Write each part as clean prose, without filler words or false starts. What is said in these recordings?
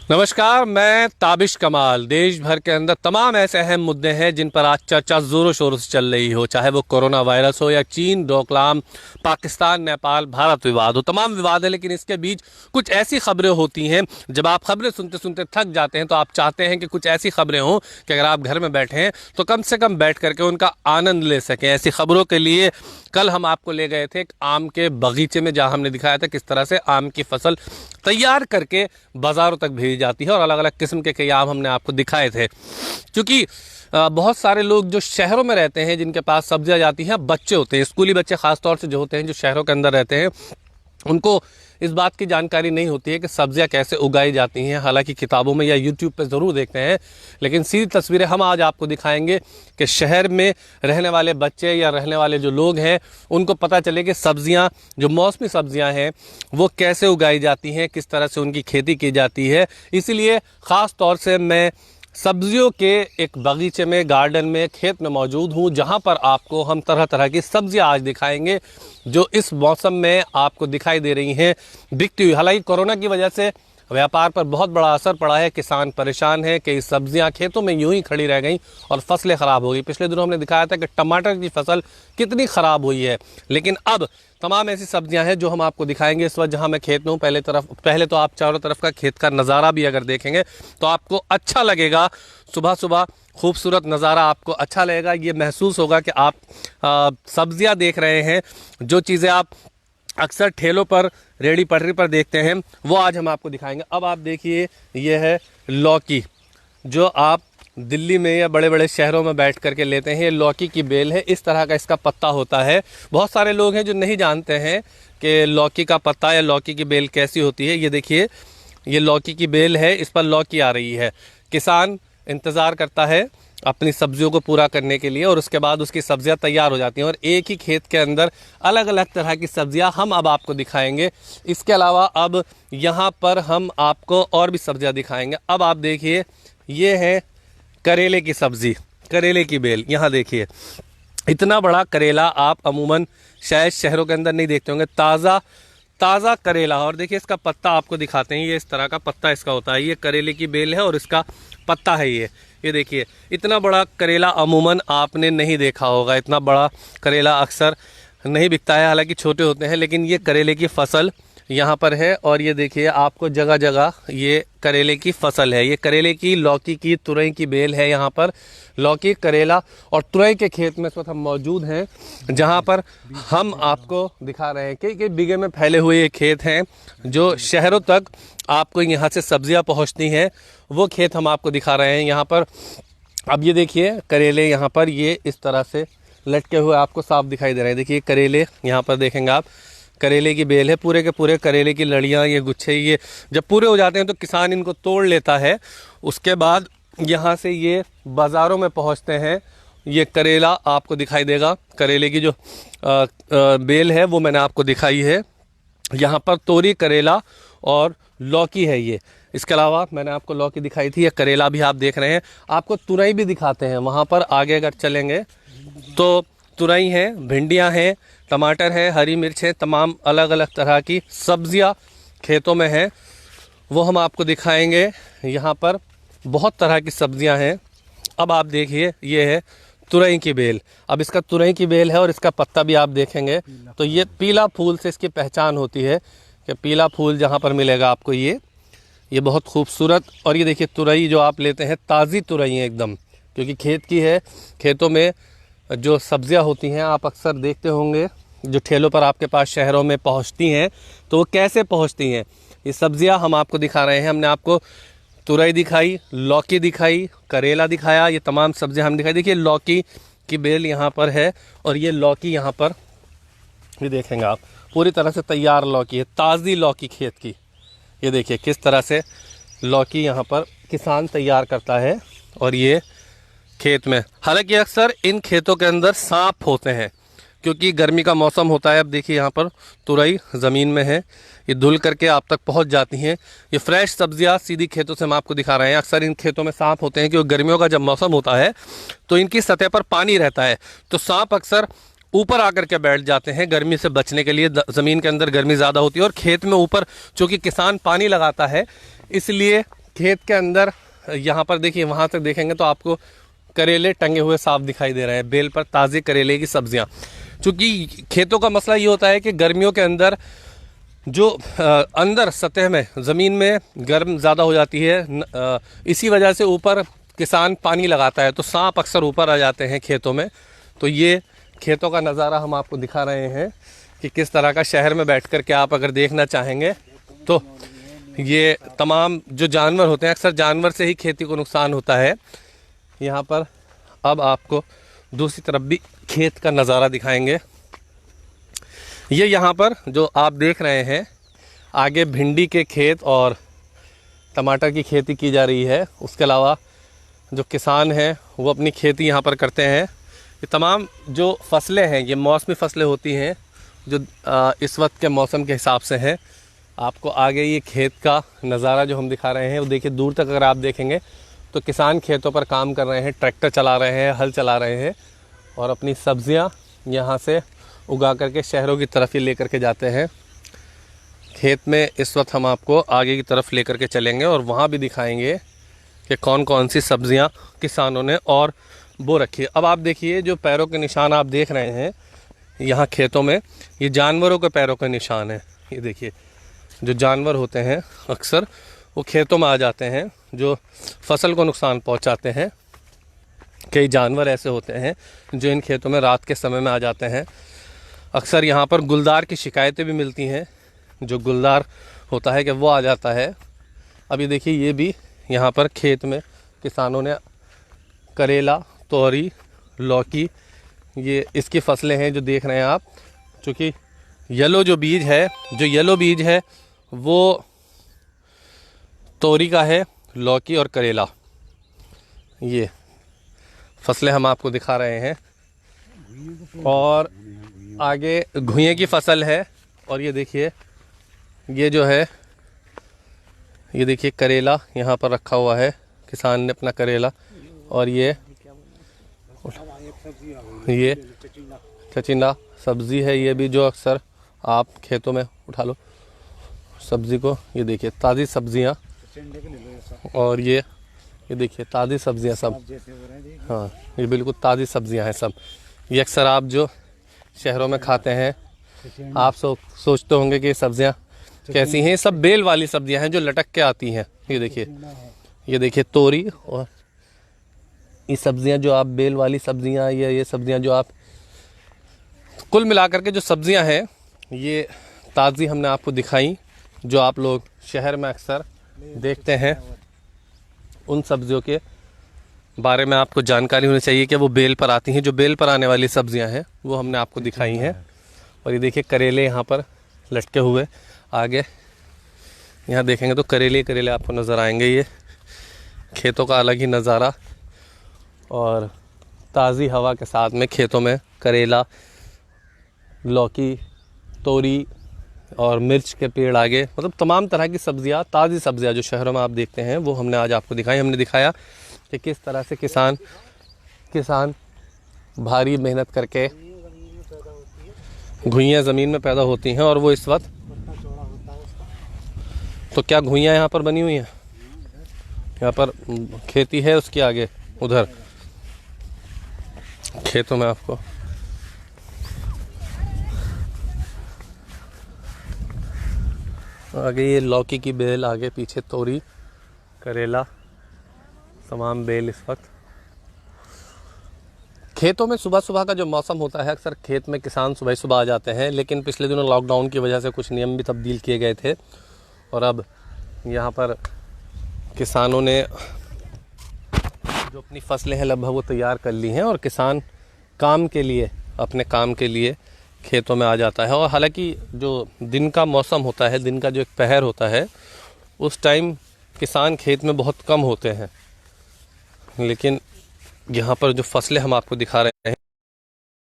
नमस्कार, मैं ताबिश कमाल। देश भर के अंदर तमाम ऐसे अहम मुद्दे हैं जिन पर आज चर्चा जोरों शोरों से चल रही हो, चाहे वो कोरोना वायरस हो या चीन डोकलाम, पाकिस्तान नेपाल भारत विवाद हो। तमाम विवाद है, लेकिन इसके बीच कुछ ऐसी खबरें होती हैं, जब आप खबरें सुनते सुनते थक जाते हैं तो आप चाहते हैं कि कुछ ऐसी खबरें हों कि अगर आप घर में बैठे हैं तो कम से कम बैठ करके उनका आनंद ले सकें। ऐसी खबरों के लिए कल हम आपको ले गए थे एक आम के बगीचे में, जहाँ हमने दिखाया था किस तरह से आम की फसल तैयार करके बाज़ारों तक भेजी जाती है, और अलग अलग किस्म के कई आम हमने आपको दिखाए थे। क्योंकि बहुत सारे लोग जो शहरों में रहते हैं, जिनके पास सब्जियां जाती हैं, बच्चे होते हैं, स्कूली बच्चे खासतौर से जो होते हैं, जो शहरों के अंदर रहते हैं, उनको इस बात की जानकारी नहीं होती है कि सब्जियां कैसे उगाई जाती हैं। हालांकि किताबों में या यूट्यूब पे ज़रूर देखते हैं, लेकिन सीधी तस्वीरें हम आज आपको दिखाएंगे कि शहर में रहने वाले बच्चे या रहने वाले जो लोग हैं, उनको पता चले कि सब्जियां, जो मौसमी सब्जियां हैं, वो कैसे उगाई जाती हैं, किस तरह से उनकी खेती की जाती है। इसीलिए ख़ास तौर से मैं सब्जियों के एक बगीचे में, गार्डन में, खेत में मौजूद हूँ, जहाँ पर आपको हम तरह तरह की सब्जियाँ आज दिखाएंगे जो इस मौसम में आपको दिखाई दे रही हैं बिकती हुई। हालांकि कोरोना की वजह से व्यापार पर बहुत बड़ा असर पड़ा है, किसान परेशान है कि सब्जियां खेतों में यूं ही खड़ी रह गईं और फसलें ख़राब हो गई। पिछले दिनों हमने दिखाया था कि टमाटर की फसल कितनी ख़राब हुई है, लेकिन अब तमाम ऐसी सब्जियां हैं जो हम आपको दिखाएंगे। इस वक्त जहां मैं खेत में हूँ, पहले तो आप चारों तरफ का खेत का नज़ारा भी अगर देखेंगे तो आपको अच्छा लगेगा। सुबह सुबह खूबसूरत नज़ारा आपको अच्छा लगेगा। ये महसूस होगा कि आप सब्जियाँ देख रहे हैं। जो चीज़ें आप अक्सर ठेलों पर, रेडी पटरी पर देखते हैं, वो आज हम आपको दिखाएंगे। अब आप देखिए, ये है लौकी, जो आप दिल्ली में या बड़े बड़े शहरों में बैठ करके लेते हैं। ये लौकी की बेल है, इस तरह का इसका पत्ता होता है। बहुत सारे लोग हैं जो नहीं जानते हैं कि लौकी का पत्ता या लौकी की बेल कैसी होती है। ये देखिए, ये लौकी की बेल है, इस पर लौकी आ रही है। किसान इंतज़ार करता है अपनी सब्जियों को पूरा करने के लिए, और उसके बाद उसकी सब्जियां तैयार हो जाती हैं, और एक ही खेत के अंदर अलग अलग तरह की सब्जियां हम अब आपको दिखाएंगे। इसके अलावा अब यहाँ पर हम आपको और भी सब्जियां दिखाएंगे। अब आप देखिए, ये है करेले की सब्ज़ी, करेले की बेल। यहाँ देखिए, इतना बड़ा करेला आप अमूमन शायद शहरों के अंदर नहीं देखते होंगे। ताज़ा ताज़ा करेला। और देखिए, इसका पत्ता आपको दिखाते हैं, ये इस तरह का पत्ता इसका होता है। ये करेले की बेल है और इसका पत्ता है। ये देखिए, इतना बड़ा करेला अमूमन आपने नहीं देखा होगा। इतना बड़ा करेला अक्सर नहीं बिकता है, हालांकि छोटे होते हैं, लेकिन ये करेले की फसल यहाँ पर है। और ये देखिए, आपको जगह जगह ये करेले की फसल है। ये करेले की, लौकी की, तुरई की बेल है। यहाँ पर लौकी, करेला और तुरई के खेत में इस वक्त हम मौजूद हैं, जहाँ पर हम आपको दिखा रहे हैं कि बीघे में फैले हुए ये खेत हैं। जो शहरों तक आपको यहाँ से सब्जियाँ पहुँचती हैं, वो खेत हम आपको दिखा रहे हैं यहाँ पर। अब ये देखिए, करेले यहाँ पर ये इस तरह से लटके हुए आपको साफ दिखाई दे रहे हैं। देखिए, करेले यहाँ पर देखेंगे आप, करेले की बेल है, पूरे के पूरे करेले की लड़ियाँ, ये गुच्छे, ये जब पूरे हो जाते हैं तो किसान इनको तोड़ लेता है। उसके बाद यहाँ से ये बाज़ारों में पहुँचते हैं। ये करेला आपको दिखाई देगा, करेले की जो बेल है वो मैंने आपको दिखाई है। यहाँ पर तोरी, करेला और लौकी है ये। इसके अलावा मैंने आपको लौकी दिखाई थी, ये करेला भी आप देख रहे हैं। आपको तुरई भी दिखाते हैं, वहाँ पर आगे अगर चलेंगे तो तुरई है, भिंडियाँ हैं, टमाटर है, हरी मिर्च है, तमाम अलग अलग तरह की सब्जियां खेतों में हैं, वो हम आपको दिखाएंगे। यहाँ पर बहुत तरह की सब्जियां हैं। अब आप देखिए, ये है तुरई की बेल। अब इसका तुरई की बेल है और इसका पत्ता भी आप देखेंगे तो ये पीला फूल से इसकी पहचान होती है कि पीला फूल जहाँ पर मिलेगा आपको, ये बहुत खूबसूरत। और ये देखिए, तुरई जो आप लेते हैं, ताज़ी तुरई है एकदम, क्योंकि खेत की है। खेतों में जो सब्जियां होती हैं, आप अक्सर देखते होंगे जो ठेलों पर आपके पास शहरों में पहुंचती हैं, तो वो कैसे पहुंचती हैं, ये सब्जियां हम आपको दिखा रहे हैं। हमने आपको तुरई दिखाई, लौकी दिखाई, करेला दिखाया, ये तमाम सब्जियां हम दिखाई। देखिए, लौकी की बेल यहाँ पर है और ये लौकी यहाँ पर ये देखेंगे आप, पूरी तरह से तैयार लौकी है, ताज़ी लौकी खेत की। ये देखिए किस तरह से लौकी यहाँ पर किसान तैयार करता है, और ये खेत में। हालांकि अक्सर इन खेतों के अंदर सांप होते हैं, क्योंकि गर्मी का मौसम होता है। अब देखिए, यहाँ पर तुरई ज़मीन में है, ये धुल करके आप तक पहुँच जाती हैं। ये फ्रेश सब्जियाँ सीधी खेतों से हम आपको दिखा रहे हैं। अक्सर इन खेतों में सांप होते हैं, क्योंकि गर्मियों का जब मौसम होता है तो इनकी सतह पर पानी रहता है, तो सांप अक्सर ऊपर आकर के बैठ जाते हैं गर्मी से बचने के लिए। ज़मीन के अंदर गर्मी ज़्यादा होती है, और खेत में ऊपर चूँकि किसान पानी लगाता है, इसलिए खेत के अंदर यहाँ पर देखिए, वहाँ तक देखेंगे तो आपको करेले टंगे हुए साफ दिखाई दे रहे हैं, बेल पर ताज़े करेले की सब्जियाँ। चूँकि खेतों का मसला ये होता है कि गर्मियों के अंदर जो अंदर सतह में ज़मीन में गर्म ज़्यादा हो जाती है, इसी वजह से ऊपर किसान पानी लगाता है तो सांप अक्सर ऊपर आ जाते हैं खेतों में। तो ये खेतों का नज़ारा हम आपको दिखा रहे हैं कि किस तरह का शहर में बैठकर के आप अगर देखना चाहेंगे तो ये तमाम जो जानवर होते हैं, अक्सर जानवर से ही खेती को नुकसान होता है यहाँ पर। अब आपको दूसरी तरफ भी खेत का नज़ारा दिखाएंगे। ये यहाँ पर जो आप देख रहे हैं, आगे भिंडी के खेत और टमाटर की खेती की जा रही है। उसके अलावा जो किसान हैं वो अपनी खेती यहाँ पर करते हैं। ये तमाम जो फसलें हैं ये मौसमी फसलें होती हैं जो इस वक्त के मौसम के हिसाब से हैं। आपको आगे ये खेत का नज़ारा जो हम दिखा रहे हैं वो देखिए, दूर तक अगर आप देखेंगे तो किसान खेतों पर काम कर रहे हैं, ट्रैक्टर चला रहे हैं, हल चला रहे हैं और अपनी सब्जियां यहाँ से उगा करके शहरों की तरफ ही लेकर के जाते हैं। खेत में इस वक्त हम आपको आगे की तरफ लेकर के चलेंगे और वहाँ भी दिखाएंगे कि कौन कौन सी सब्जियां किसानों ने और बो रखी है। अब आप देखिए, जो पैरों के निशान आप देख रहे हैं यहाँ खेतों में, ये जानवरों के पैरों के निशान हैं। ये देखिए, जो जानवर होते हैं अक्सर वो खेतों में आ जाते हैं, जो फसल को नुकसान पहुंचाते हैं। कई जानवर ऐसे होते हैं जो इन खेतों में रात के समय में आ जाते हैं। अक्सर यहाँ पर गुलदार की शिकायतें भी मिलती हैं, जो गुलदार होता है कि वो आ जाता है। अभी देखिए, ये भी यहाँ पर खेत में किसानों ने करेला, तोरी, लौकी, ये इसकी फसलें हैं जो देख रहे हैं आप। चूँकि येलो बीज है वो तोरी का है, लौकी और करेला, ये फसलें हम आपको दिखा रहे हैं। और आगे घुइयां की फसल है। और ये देखिए, ये जो है, ये देखिए करेला यहाँ पर रखा हुआ है, किसान ने अपना करेला। और ये चचिंदा सब्ज़ी है, ये भी जो अक्सर आप खेतों में उठा लो सब्ज़ी को। ये देखिए ताज़ी सब्ज़ियाँ, और ये देखिए ताज़ी सब्ज़ियाँ सब। हाँ, ये बिल्कुल ताज़ी सब्ज़ियाँ हैं सब। ये अक्सर आप जो शहरों में खाते हैं, आप सोचते होंगे कि सब्ज़ियाँ कैसी हैं। सब बेल वाली सब्ज़ियाँ हैं जो लटक के आती हैं। ये देखिए तोरी, और ये सब्ज़ियाँ जो आप बेल वाली सब्ज़ियाँ, ये सब्ज़ियाँ जो आप कुल मिलाकर के जो सब्ज़ियाँ हैं ये ताज़ी हमने आपको दिखाई, जो आप लोग शहर में अक्सर देखते हैं। उन सब्जियों के बारे में आपको जानकारी होनी चाहिए कि वो बेल पर आती हैं। जो बेल पर आने वाली सब्जियां हैं वो हमने आपको दिखाई हैं। और ये देखिए करेले यहाँ पर लटके हुए, आगे यहाँ देखेंगे तो करेले आपको नज़र आएंगे। ये खेतों का अलग ही नज़ारा, और ताज़ी हवा के साथ में खेतों में करेला, लौकी, तोरी और मिर्च के पेड़ आगे, मतलब तमाम तरह की सब्जियां, ताज़ी सब्जियां जो शहरों में आप देखते हैं वो हमने आज आपको दिखाई। हमने दिखाया कि किस तरह से किसान भारी मेहनत करके घुइयाँ ज़मीन में पैदा होती हैं। और वो इस वक्त तो क्या घुइयाँ यहाँ पर बनी हुई हैं, यहाँ पर खेती है, उसके आगे उधर खेतों में आपको आगे ये लौकी की बेल, आगे पीछे तोरी, करेला, तमाम बेल। इस वक्त खेतों में सुबह सुबह का जो मौसम होता है, अक्सर खेत में किसान सुबह सुबह आ जाते हैं, लेकिन पिछले दिनों लॉकडाउन की वजह से कुछ नियम भी तब्दील किए गए थे। और अब यहाँ पर किसानों ने जो अपनी फसलें हैं लगभग वो तैयार कर ली हैं, और किसान अपने काम के लिए खेतों में आ जाता है। और हालांकि जो दिन का मौसम होता है, दिन का जो एक पहर होता है, उस टाइम किसान खेत में बहुत कम होते हैं। लेकिन यहाँ पर जो फसलें हम आपको दिखा रहे हैं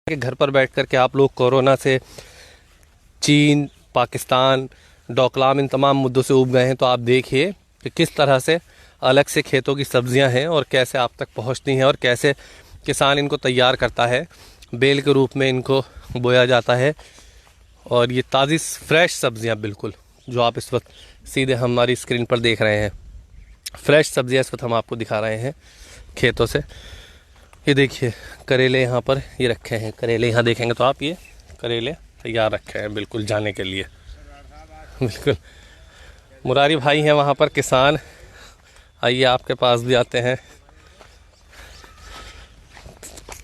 कि घर पर बैठ कर के आप लोग कोरोना से, चीन, पाकिस्तान, डोकलाम, इन तमाम मुद्दों से उब गए हैं। तो आप देखिए कि किस तरह से अलग से खेतों की सब्जियां हैं और कैसे आप तक पहुंचती हैं, और कैसे किसान इनको तैयार करता है, बेल के रूप में इनको बोया जाता है। और ये ताज़ी फ्रेश सब्जियां बिल्कुल जो आप इस वक्त सीधे हमारी स्क्रीन पर देख रहे हैं। फ्रेश सब्जियां इस वक्त हम आपको दिखा रहे हैं खेतों से। ये देखिए करेले यहाँ पर ये रखे हैं, करेले यहाँ देखेंगे तो आप, ये करेले तैयार रखे हैं बिल्कुल जाने के लिए। बिल्कुल मुरारी भाई हैं वहाँ पर किसान, आइए आपके पास भी आते हैं।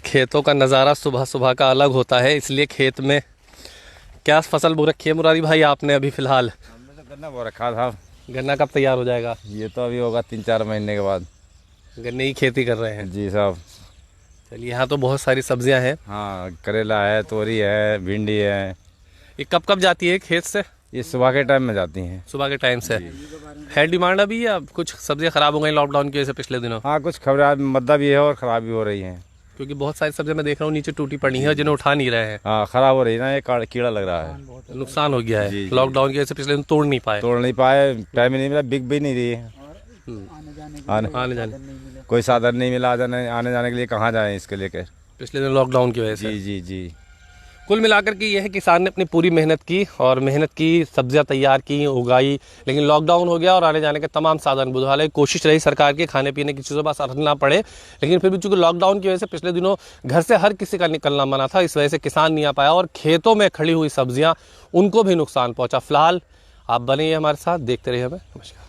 खेतों का नज़ारा सुबह सुबह का अलग होता है, इसलिए खेत में क्या फसल बो रखी है मुरारी भाई आपने अभी फ़िलहाल? हमने तो गन्ना बो रखा था। गन्ना कब तैयार हो जाएगा? ये तो अभी होगा 3-4 महीने के बाद। गन्ने की खेती कर रहे हैं? जी साहब। चलिए, यहाँ तो बहुत सारी सब्जियां हैं। हाँ, करेला है, तोरी है, भिंडी है। ये कब कब जाती है खेत से? ये सुबह के टाइम में जाती हैं। सुबह के टाइम से है डिमांड अभी, या कुछ सब्जियां ख़राब हो गई लॉकडाउन की वजह से पिछले दिनों? हाँ, कुछ खराब मद्दा भी है और ख़राब भी हो रही हैं। क्योंकि बहुत सारी सब्जियां मैं देख रहा हूँ नीचे टूटी पड़ी हैं जिन्हें उठा नहीं रहे हैं। हाँ, ख़राब हो रही है ना, ये कीड़ा लग रहा है। नुकसान हो गया जी, है जी। लॉकडाउन की वजह से, पिछले दिन तोड़ नहीं पाए। तोड़ नहीं पाए, टाइम ही नहीं मिला, बिक भी नहीं रही है। आने जाने कोई साधन नहीं मिला आने जाने के लिए, कहाँ जाएँ इसके लेकर। पिछले दिन लॉकडाउन की वजह से। जी जी जी। कुल मिलाकर के यह है किसान ने अपनी पूरी मेहनत की और मेहनत की, सब्जियां तैयार की, उगाई, लेकिन लॉकडाउन हो गया और आने जाने के तमाम साधन बुझा ले। कोशिश रही सरकार की खाने पीने की चीज़ों पर असर ना पड़े, लेकिन फिर भी चूंकि लॉकडाउन की वजह से पिछले दिनों घर से हर किसी का निकलना मना था, इस वजह से किसान नहीं आ पाया और खेतों में खड़ी हुई सब्जियाँ उनको भी नुकसान पहुँचा। फिलहाल आप बने हमारे साथ, देखते रहिए हमें। नमस्कार।